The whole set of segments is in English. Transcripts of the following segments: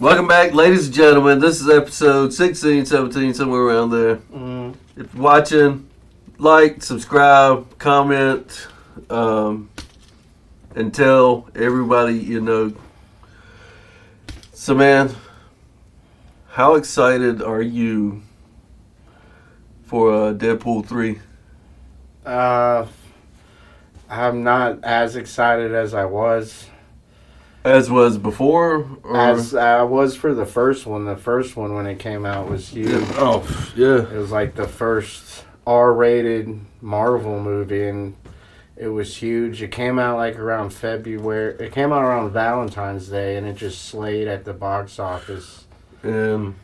Welcome back, ladies and gentlemen. This is episode 16, 17, somewhere around there. If you're watching, like, subscribe, comment, and tell everybody you know. So, man, how excited are you for Deadpool 3? I'm not as excited as I was. As was before? Or? As I was for the first one. The first one, when it came out, was huge. Yeah. Oh, yeah. It was like the first R-rated Marvel movie, and it was huge. It came out like around February. It came out around Valentine's Day, and it just slayed at the box office. And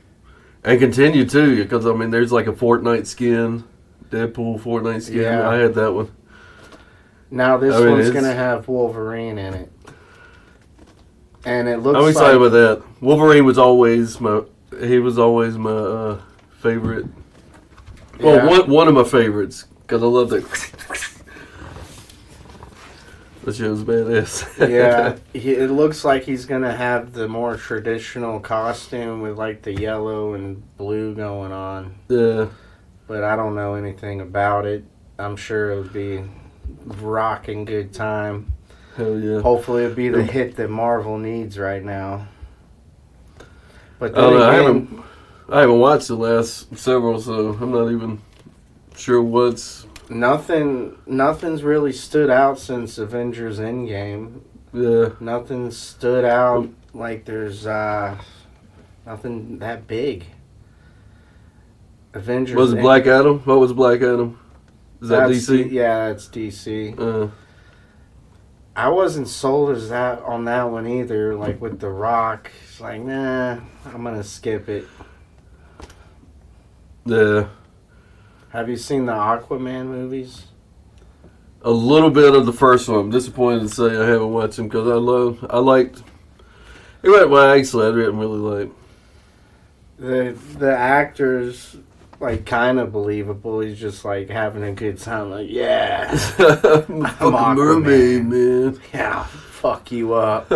continue, too, because, I mean, there's like a Fortnite skin. Deadpool Fortnite skin. Yeah. I had that one. Now this one's going to have Wolverine in it. And it looks I'm excited about that. Wolverine was always my favorite. Yeah. Well, one of my favorites, because I love that. That show's badass. Yeah, it looks like he's going to have the more traditional costume with like the yellow and blue going on. Yeah. But I don't know anything about it. I'm sure it'll be rocking good time. Hell yeah. Hopefully it'll be the hit that Marvel needs right now. But I then don't know, again, I haven't watched the last several, so I'm not even sure what's... nothing's really stood out since Avengers Endgame. Yeah. Nothing stood out like there's nothing that big. Avengers. Was it Black Adam? What was Black Adam? Is that DC? Yeah, it's DC. I wasn't sold as that on that one either. Like with The Rock, it's like, nah, I'm gonna skip it. Yeah. Have you seen the Aquaman movies? A little bit of the first one. I'm disappointed to say I haven't watched them because I liked. Well, actually, I didn't really like. The actors, like, kind of believable. He's just like having a good time. Like, yeah, I'm fucking mermaid, man. Yeah, fuck you up.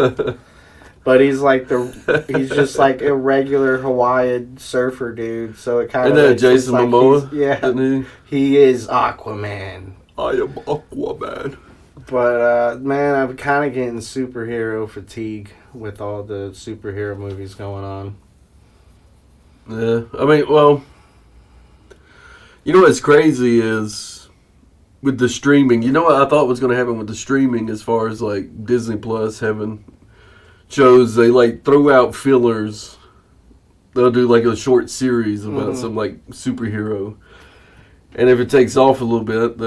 But he's just like a regular Hawaiian surfer dude. So it kind of. Isn't that Jason Momoa? Yeah, he is Aquaman. I am Aquaman. But man, I'm kind of getting superhero fatigue with all the superhero movies going on. Yeah, I mean, well, you know what's crazy is with the streaming. You know what I thought was going to happen with the streaming, as far as like Disney Plus having shows, they like throw out fillers. They'll do like a short series about some like superhero, and if it takes off a little bit,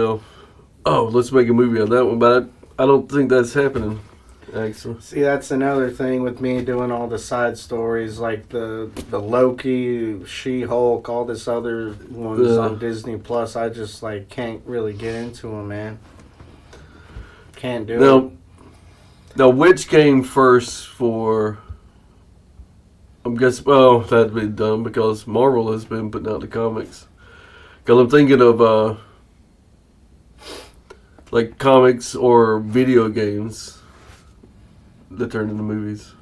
let's make a movie on that one. But I don't think that's happening. Actually, see, that's another thing with me doing all the side stories, like the Loki, She-Hulk, all this other ones on Disney Plus. I just like can't really get into them, man. Can't do it. Now, which came first for? I'm guessing. Well, that'd be dumb because Marvel has been putting out the comics. Because I'm thinking of like comics or video games that turned into movies.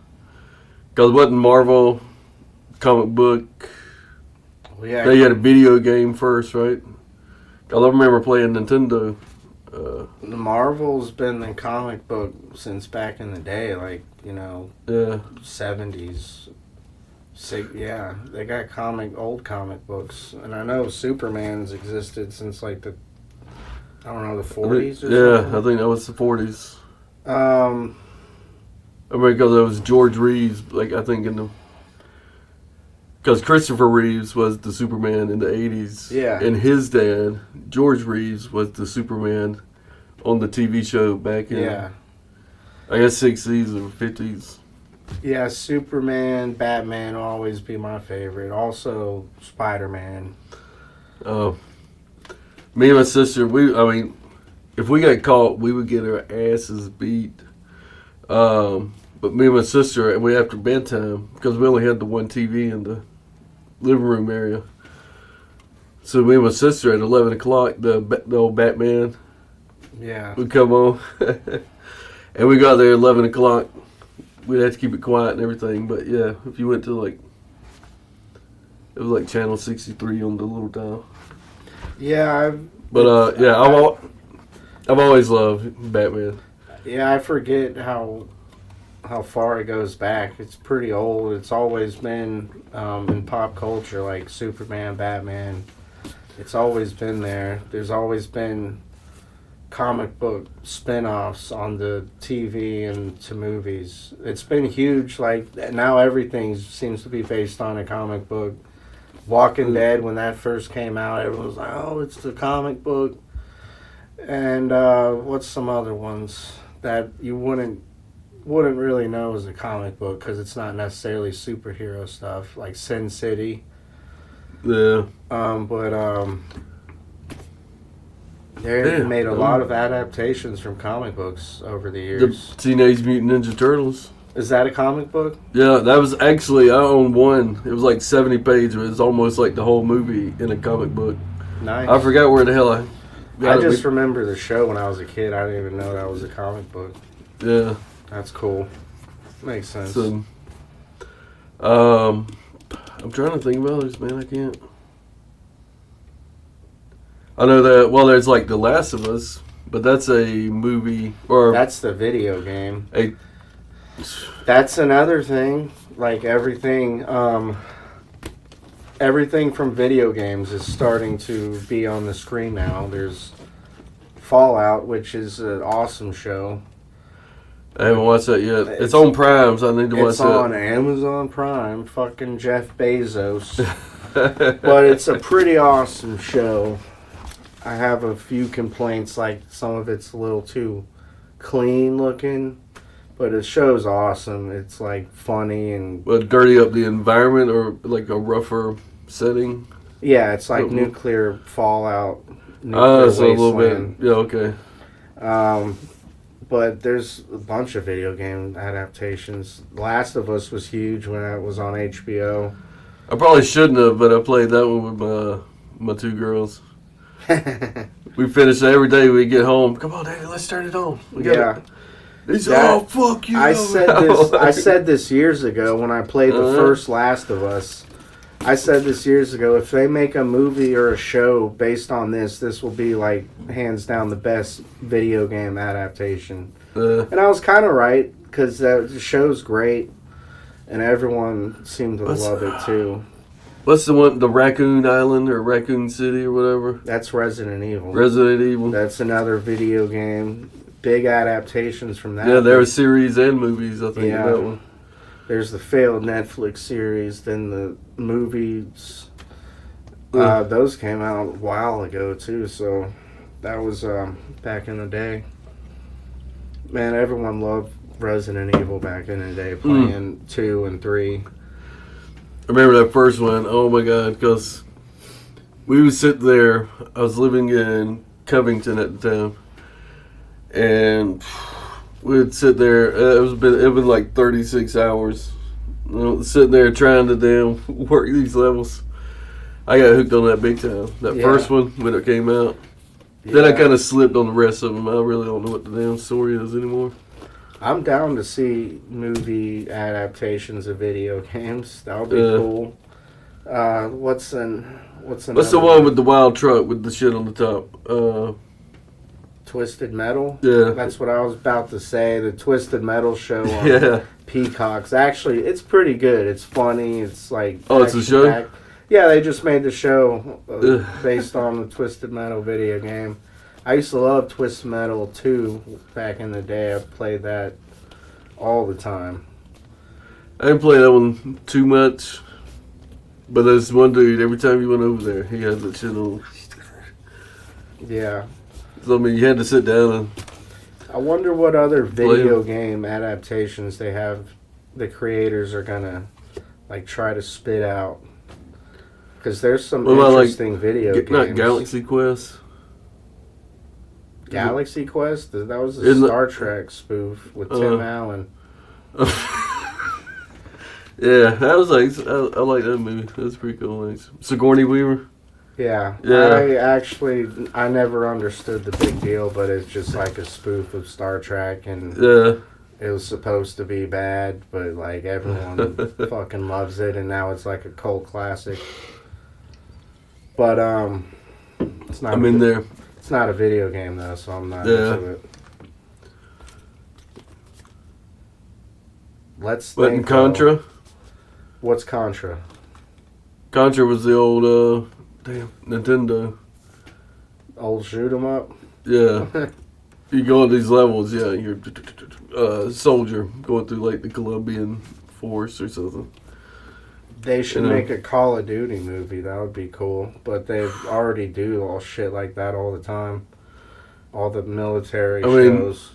Because it wasn't Marvel comic book. Well, yeah, they had a video game first, right? Because I remember playing Nintendo. The Marvel's been the comic book since back in the day, like, you know, 70s. Yeah, they got old comic books. And I know Superman's existed since like the 40s or something. Yeah, I think that was the 40s. I mean, because it was George Reeves, like, I think because Christopher Reeves was the Superman in the 80s. Yeah. And his dad, George Reeves, was the Superman on the TV show back in, I guess, 60s or 50s. Yeah, Superman, Batman will always be my favorite. Also, Spider-Man. Me and my sister, if we got caught, we would get our asses beat. But me and my sister, after bedtime, because we only had the one TV in the living room area. So me and my sister at 11 o'clock, the old Batman would come on. And we got there at 11 o'clock. we'd have to keep it quiet and everything. But yeah, if you went to like, it was like channel 63 on the little dial. Yeah, I've always loved Batman. Yeah, I forget how far it goes back. It's pretty old. It's always been in pop culture, like Superman, Batman. It's always been there. There's always been comic book spin-offs on the TV and to movies. It's been huge. Like now everything seems to be based on a comic book. Walking Dead, when that first came out, everyone was like, oh, it's the comic book. And what's some other ones that you wouldn't really know as a comic book because it's not necessarily superhero stuff, like Sin City. Yeah. They made a lot of adaptations from comic books over the years. The Teenage Mutant Ninja Turtles. Is that a comic book? Yeah, that was actually, I own one. It was like 70 pages. It was almost like the whole movie in a comic book. Nice. I forgot where the hell I just remember the show when I was a kid. I didn't even know that was a comic book. Yeah. That's cool. Makes sense. So, I'm trying to think of others, man. I can't. I know that, well, there's like The Last of Us, but that's a movie, or... That's the video game. That's another thing. Like everything from video games is starting to be on the screen now. There's Fallout, which is an awesome show. I haven't watched that yet. It's on Prime, so I need to watch that. It's on Amazon Prime. Fucking Jeff Bezos. But it's a pretty awesome show. I have a few complaints, like some of it's a little too clean looking. But the show's awesome. It's like funny and... But dirty up the environment or like a rougher setting? Yeah, it's like nuclear fallout. Nuclear so a little bit. Yeah, okay. But there's a bunch of video game adaptations. Last of Us was huge when it was on HBO. I probably shouldn't have, but I played that one with my two girls. We finish it every day we get home. Come on, Daddy, let's turn it on. They said, oh, fuck you. I said this years ago when I played the first Last of Us. I said this years ago, if they make a movie or a show based on this will be like hands down the best video game adaptation. And I was kind of right because the show's great and everyone seemed to love it too. What's the one, the Raccoon Island or Raccoon City or whatever? That's Resident Evil. Resident Evil. That's another video game. Big adaptations from that. Yeah, there were series and movies, I think, that one. There's the failed Netflix series, then the movies. Those came out a while ago, too, so that was back in the day. Man, everyone loved Resident Evil back in the day, playing 2 and 3. I remember that first one, oh my God, because we would sit there, I was living in Covington at the time, and we'd sit there, it been like 36 hours, sitting there trying to damn work these levels. I got hooked on that big time. That first one, when it came out. Yeah. Then I kind of slipped on the rest of them. I really don't know what the damn story is anymore. I'm down to see movie adaptations of video games. That would be cool. What's the one with the wild truck with the shit on the top? Twisted Metal? Yeah. That's what I was about to say. The Twisted Metal show on Peacock's. Actually, it's pretty good. It's funny. It's like... Oh, it's a show? Yeah, they just made the show based on the Twisted Metal video game. I used to love Twisted Metal 2 back in the day. I played that all the time. I didn't play that one too much. But there's one dude, every time you went over there, he had that shit on. Yeah. So, I mean, you had to sit down and... I wonder what other video game adaptations they have, the creators are going to, like, try to spit out. Because there's some interesting video games. Not Galaxy Quest? Galaxy Quest? That was a Star Trek spoof with Tim Allen. Yeah, that was like, I like that movie. That's pretty cool. Like, Sigourney Weaver? Yeah. I never understood the big deal, but it's just like a spoof of Star Trek, and It was supposed to be bad, but like everyone fucking loves it, and now it's like a cult classic. But it's not. I'm in there. It's not a video game though, so I'm not into it. Let's But think. in Contra? What's Contra? Contra was the old Nintendo. Old shoot 'em up? Yeah. You go on these levels, yeah, you're a soldier going through like the Colombian force or something. They should make a Call of Duty movie. That would be cool. But they already do all shit like that all the time. All the military shows.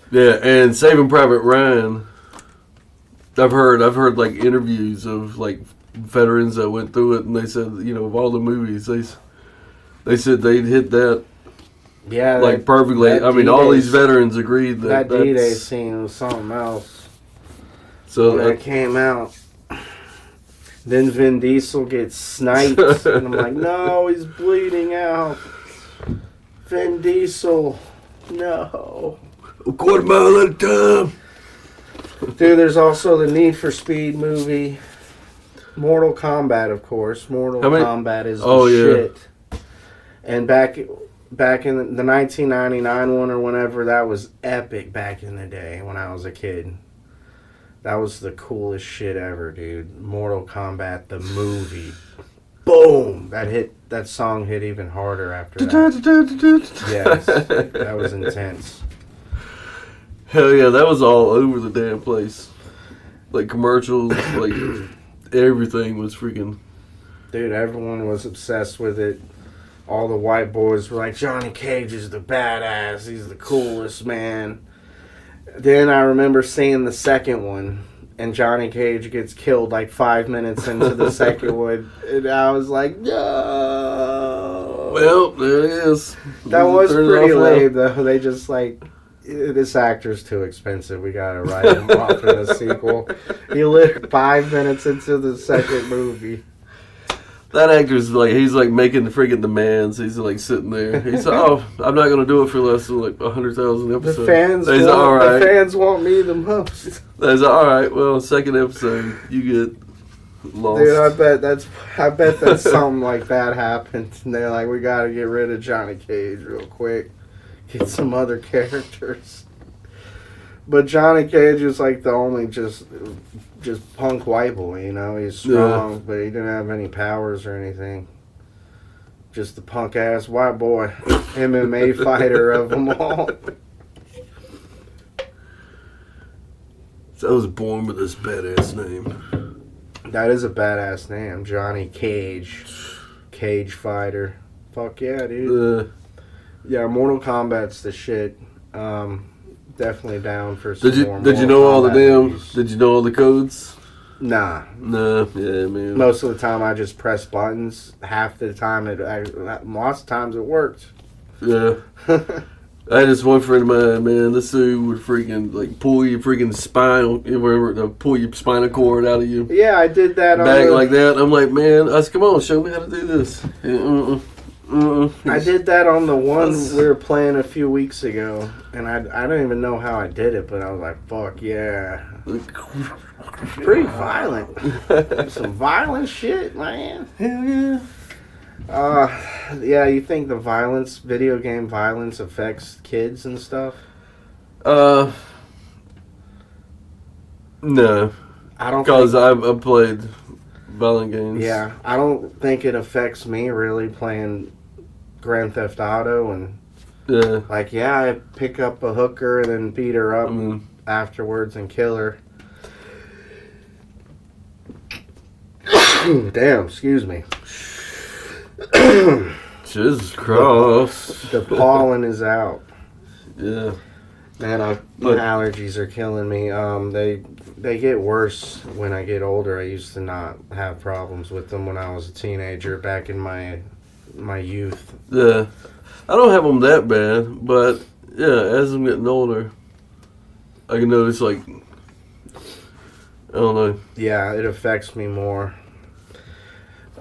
Yeah, and Saving Private Ryan. I've heard like interviews of like veterans that went through it, and they said, you know, of all the movies, they said they'd hit that. Yeah, like perfectly. I mean, all these veterans agreed that D-Day scene was something else. So when that came out, then Vin Diesel gets sniped, and I'm like, no, he's bleeding out. Vin Diesel, no. A quarter mile at a time. Dude, there's also the Need for Speed movie. Mortal Kombat, of course. Kombat is the shit. And back in the 1999 one or whenever, that was epic back in the day when I was a kid. That was the coolest shit ever, dude. Mortal Kombat, the movie. Boom! That song hit even harder after that. Yes, that was intense. Hell yeah, that was all over the damn place. Like commercials, like everything was freaking. Dude, everyone was obsessed with it. All the white boys were like, Johnny Cage is the badass. He's the coolest, man. Then I remember seeing the second one, and Johnny Cage gets killed like 5 minutes into the second one. And I was like, no. Well, there it is. That was pretty lame, though. They just like, this actor's too expensive. We gotta write him off in a sequel. He lived 5 minutes into the second movie. That actor's like, he's like making the freaking demands. He's like sitting there. He's like, oh, I'm not gonna do it for less than like 100,000 episodes. The fans want me the most. That's all right. Well, second episode, you get lost. Dude, I bet that something like that happened. And they're like, we gotta get rid of Johnny Cage real quick. Get some other characters. But Johnny Cage is like the only just punk white boy, you know. He's strong, but he didn't have any powers or anything. Just the punk ass white boy, MMA fighter of them all. So I was born with this badass name. That is a badass name, Johnny Cage. Cage fighter. Fuck yeah, dude. Yeah, Mortal Kombat's the shit. Definitely down for some more. Did you know all the movies. Did you know all the codes? Nah. No, yeah, man. Most of the time I just press buttons. Half the time lots of times it worked. Yeah. I had this one friend of mine, man. This dude would freaking like pull your freaking pull your spinal cord out of you. Yeah, I did that back like that. I'm like, man, come on, show me how to do this. I did that on the one we were playing a few weeks ago, and I don't even know how I did it, but I was like, fuck yeah. Pretty violent. Some violent shit, man. Hell yeah. Yeah, you think the video game violence affects kids and stuff? No. I don't, because I played violent games. Yeah, I don't think it affects me really playing Grand Theft Auto and I pick up a hooker and then beat her up afterwards and kill her. Damn, excuse me. Jesus Christ. The pollen is out. Yeah. Man, my allergies are killing me. They get worse when I get older. I used to not have problems with them when I was a teenager back in my youth. Yeah. I don't have them that bad, but yeah, as I'm getting older, I can notice like, I don't know. Yeah, it affects me more.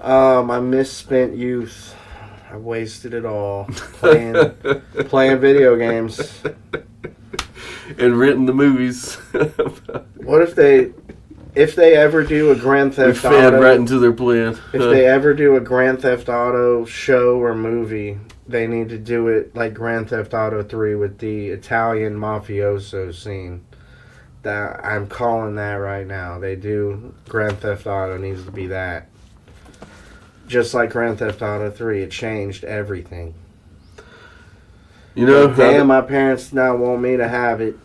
My misspent youth. I wasted it all playing video games. and renting the movies. What if they ever do a Grand We Theft fed Auto? right into their plan. If they ever do a Grand Theft Auto show or movie, they need to do it like Grand Theft Auto 3 with the Italian mafioso scene. That I'm calling that right now. They do Grand Theft Auto needs to be that. Just like Grand Theft Auto 3, it changed everything. You know, But damn, my parents now want me to have it.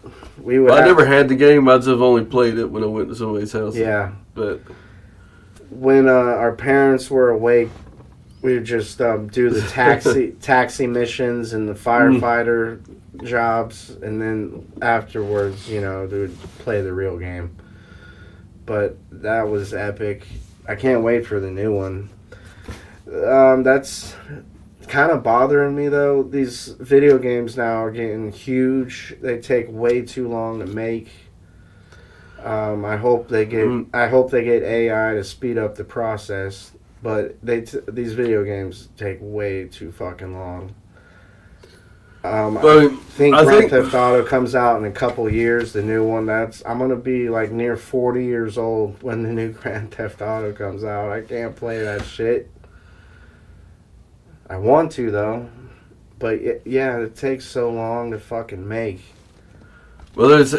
I never had the game. I just only played it when I went to somebody's house. Yeah. But when our parents were awake, we would just do the taxi missions and the firefighter jobs, and then afterwards, they would play the real game. But that was epic. I can't wait for the new one. That's kind of bothering me though. These video games now are getting huge. They take way too long to make. I hope they get AI to speed up the process, but these video games take way too fucking long. I think Grand Theft Auto comes out in a couple years. The new one, I'm gonna be like near 40 years old when the new Grand Theft Auto comes out. I can't play that shit. I want to though, but it takes so long to fucking make. Well, there's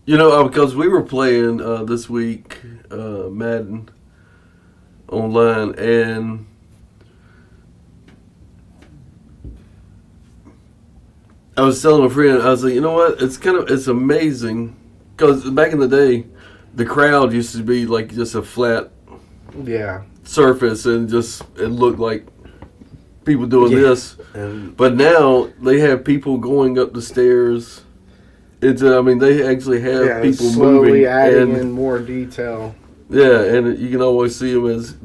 because we were playing this week Madden online, and I was telling my friend, I was like, you know what? It's amazing because back in the day, the crowd used to be like just a flat surface, and it looked like people doing this. But now they have people going up the stairs. They actually have people slowly moving, adding in more detail. Yeah, and you can always see them as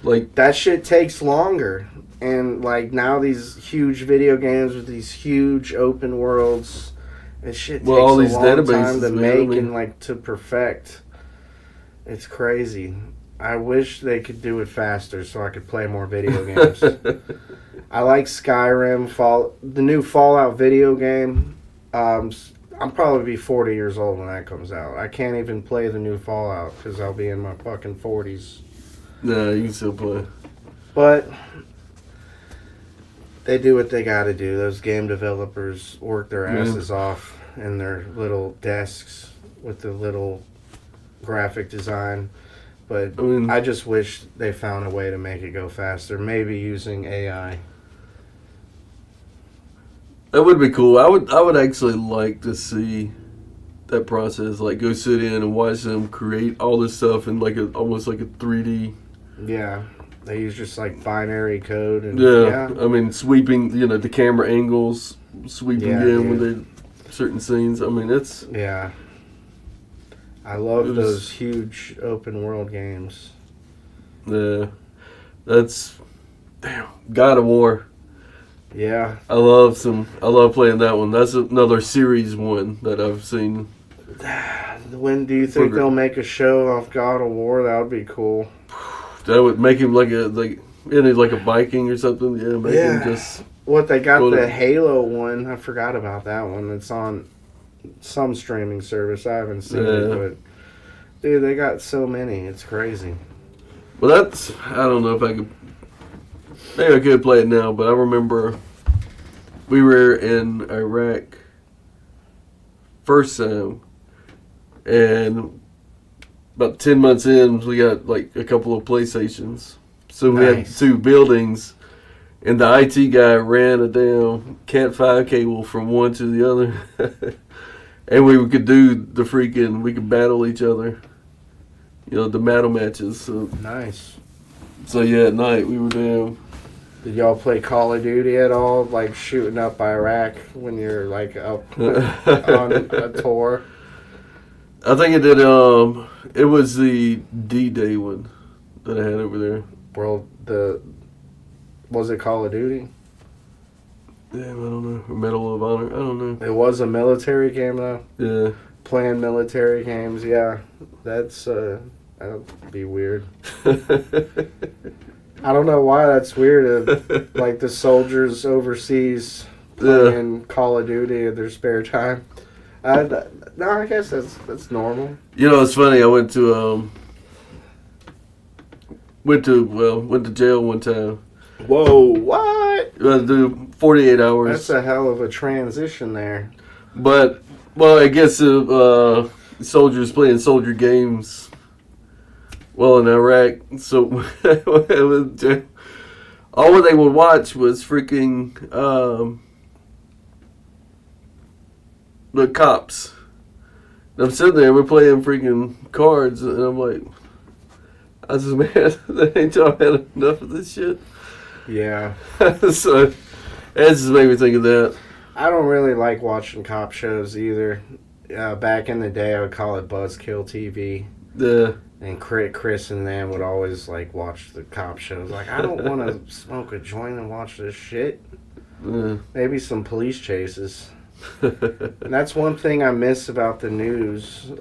like that shit takes longer. And like now these huge video games with these huge open worlds, it shit takes all these a long databases time to make and like to perfect. It's crazy. I wish they could do it faster so I could play more video games. I like Skyrim, the new Fallout video game. I'll probably be 40 years old when that comes out. I can't even play the new Fallout because I'll be in my fucking 40s. Nah, you can still play. But they do what they gotta do. Those game developers work their asses off in their little desks with the little graphic design. But I just wish they found a way to make it go faster. Maybe using AI. That would be cool. I would actually like to see that process. Like go sit in and watch them create all this stuff in like almost like a 3D. Yeah. They use just like binary code and sweeping, the camera angles, sweeping in with the certain scenes. It's I love those huge open world games. Yeah, that's God of War. Yeah, I love playing that one. That's another series one that I've seen. When do you think they'll make a show of God of War? That would be cool. That would make him like a Viking or something. Yeah, make him just. What they got the Halo one? I forgot about that one. It's on some streaming service. I haven't seen it, but dude, they got so many. It's crazy. Well, I don't know if I could. Maybe I could play it now, but I remember we were in Iraq first time, and about 10 months in, we got like a couple of PlayStations. So we had 2 buildings, and the IT guy ran a damn Cat 5 cable from one to the other. And we could we could battle each other. The battle matches. So. Nice. So yeah, at night we were down. Did y'all play Call of Duty at all? Like shooting up Iraq when you're like up on a tour? I think it did. It was the D-Day one that I had over there. Was it Call of Duty? Damn, I don't know. Or Medal of Honor. I don't know. It was a military game though. Yeah. Playing military games, yeah. That'd be weird. I don't know why that's weird. Like the soldiers overseas playing Call of Duty in their spare time. No, I guess that's normal. You know, it's funny. I went to jail one time. Whoa, what? I had to do 48 hours. That's a hell of a transition there. But, I guess soldiers playing soldier games while in Iraq. So, all they would watch was freaking the cops. And I'm sitting there, we're playing freaking cards, and I'm like, I was just, man, ain't y'all had enough of this shit? Yeah. So, that just made me think of that. I don't really like watching cop shows either. Back in the day, I would call it Buzzkill TV. Yeah. And Chris and them would always like watch the cop shows. Like, I don't want to smoke a joint and watch this shit. Maybe some police chases. And that's one thing I miss about the news.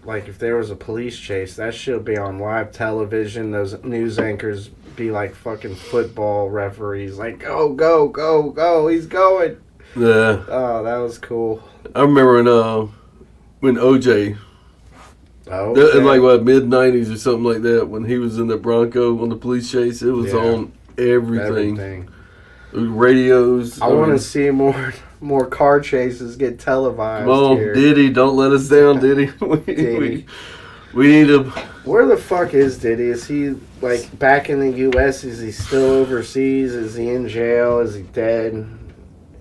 Like, if there was a police chase, that shit would be on live television. Those news anchors be like fucking football referees. Like, go, go, go, go. He's going. Yeah. Oh, that was cool. I remember when OJ, in like mid-90s or something like that, when he was in the Bronco on the police chase, it was on everything. Radios. I want to see more car chases get televised. Come on, here. Diddy, don't let us down, Diddy. We need him. Where the fuck is Diddy? Is he like back in the U.S.? Is he still overseas? Is he in jail? Is he dead?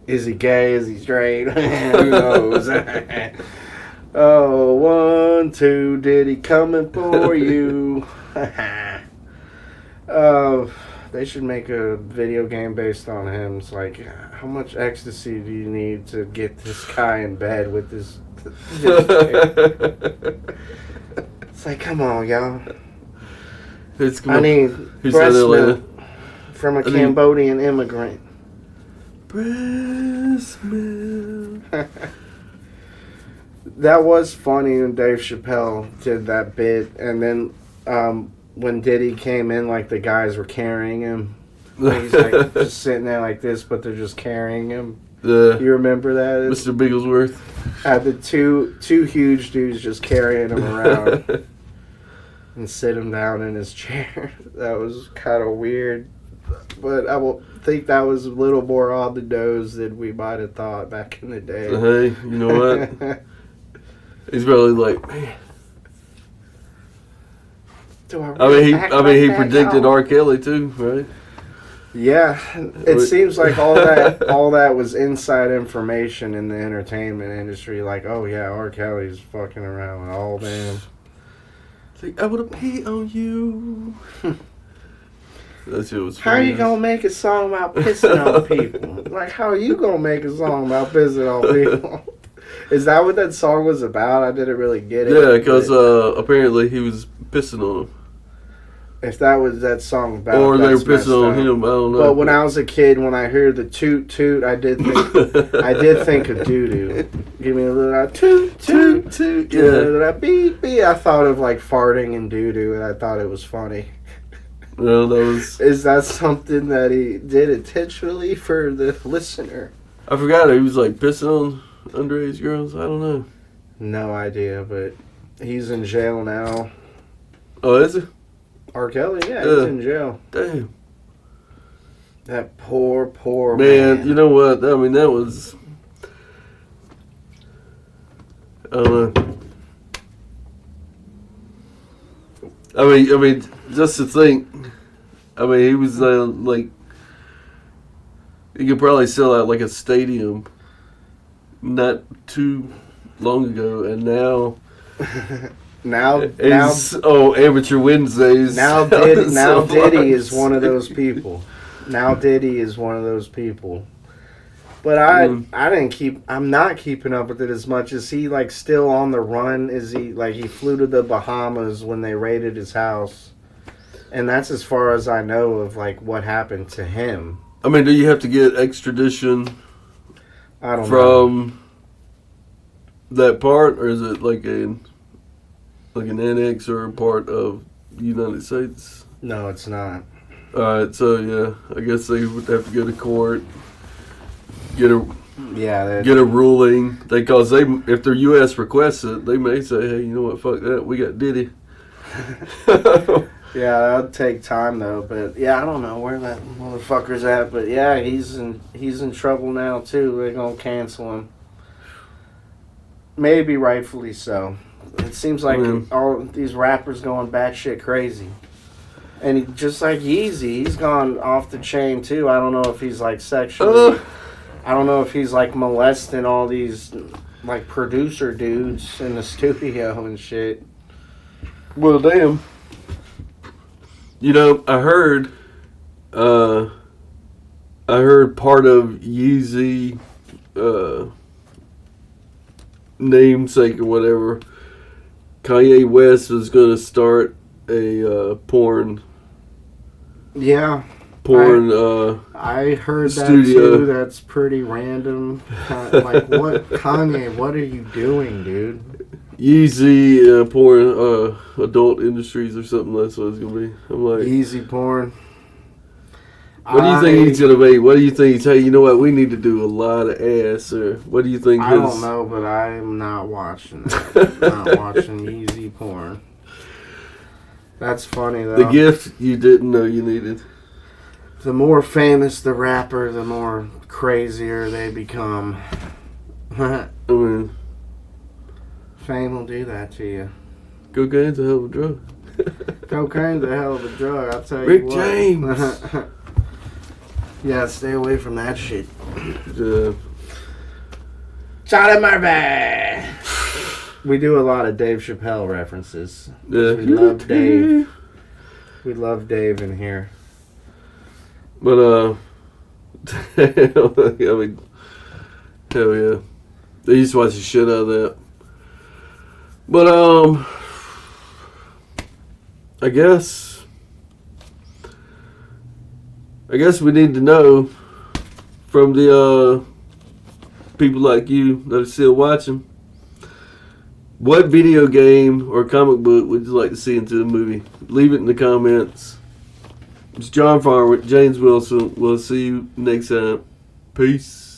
Is he gay? Is he straight? Who knows? Oh, 1, 2, Diddy coming for you. They should make a video game based on him. It's like, how much ecstasy do you need to get this guy in bed with this? It's like, come on, y'all. I need breast milk from a Cambodian immigrant. Breast milk. That was funny when Dave Chappelle did that bit, and then when Diddy came in, like the guys were carrying him. He's like just sitting there like this, but they're just carrying him. You remember that? Mr. Bigglesworth had the two huge dudes just carrying him around and sit him down in his chair. That was kind of weird, but I will think that was a little more on the nose than we might have thought back in the day. Hey, you know what? He's probably like, man. He predicted R. Kelly too, right? Yeah, it seems like all that was inside information in the entertainment industry. Like, oh yeah, R. Kelly's fucking around with all them. It's like, I would have pee on you. That shit was funny. How are you gonna make a song about pissing on people? Like, how are you gonna make a song about pissing on people? Is that what that song was about? I didn't really get it. Yeah, because apparently he was pissing on him. If that was that song about, or they were pissing on him, I don't know. But when I was a kid, when I heard the toot toot, I did think of doo doo. Give me a little toot toot toot. Give me a little beep beep. I thought of like farting and doo doo, and I thought it was funny. Well, that was. Is that something that he did intentionally for the listener? I forgot. He was like pissing on underage girls. I don't know. No idea, but he's in jail now. Oh, is he? R. Kelly, yeah, he's in jail. Damn. That poor man. You know what? I mean, that was. I don't know. I mean, just to think. I mean, he was like. He could probably sell out like a stadium. Not too long ago, and now. Now, Amateur Wednesdays. Now Diddy is one of those people. Now Diddy is one of those people. But I'm not keeping up with it as much. Is he like still on the run? Is he like he flew to the Bahamas when they raided his house? And that's as far as I know of like what happened to him. I mean, do you have to get extradition I don't know. From that part, or is it like an annex or a part of the United States? No, it's not. Alright, so yeah, I guess they would have to go to court, get a ruling. Because if their U.S. requests it, they may say, hey, you know what, fuck that, we got Diddy. Yeah, that'll take time though. But yeah, I don't know where that motherfucker's at. But yeah, he's in trouble now too. They're gonna cancel him. Maybe rightfully so. It seems like all these rappers going batshit crazy. And just like Yeezy, he's gone off the chain too. I don't know if he's like sexually. I don't know if he's like molesting all these like producer dudes in the studio and shit. Well, damn. You know, I heard part of Yeezy namesake or whatever. Kanye West was going to start a porn. Yeah. I heard studio. that too. That's pretty random. Like, what, Kanye? What are you doing, dude? Yeezy porn, adult industries or something. That's what it's gonna be. I'm like, Yeezy porn. What do you think he's gonna be? What do you think? Hey, you know what? We need to do a lot of ass. Or what do you think? I don't know, but I'm not watching that. Not watching Yeezy porn. That's funny though. The gift you didn't know you needed. The more famous the rapper, the more crazier they become. I mean, fame will do that to you. Cocaine's a hell of a drug. Cocaine's a hell of a drug, I'll tell Rick you what. James. Yeah, stay away from that shit. Yeah. Charlie Murphy. We do a lot of Dave Chappelle references. Yeah. We love Dave. We love Dave in here. But I mean, hell yeah. They used to watch the shit out of that. But I guess we need to know from the people like you that are still watching, what video game or comic book would you like to see into the movie? Leave it in the comments. It's John Farmer with James Wilson. We'll see you next time. Peace.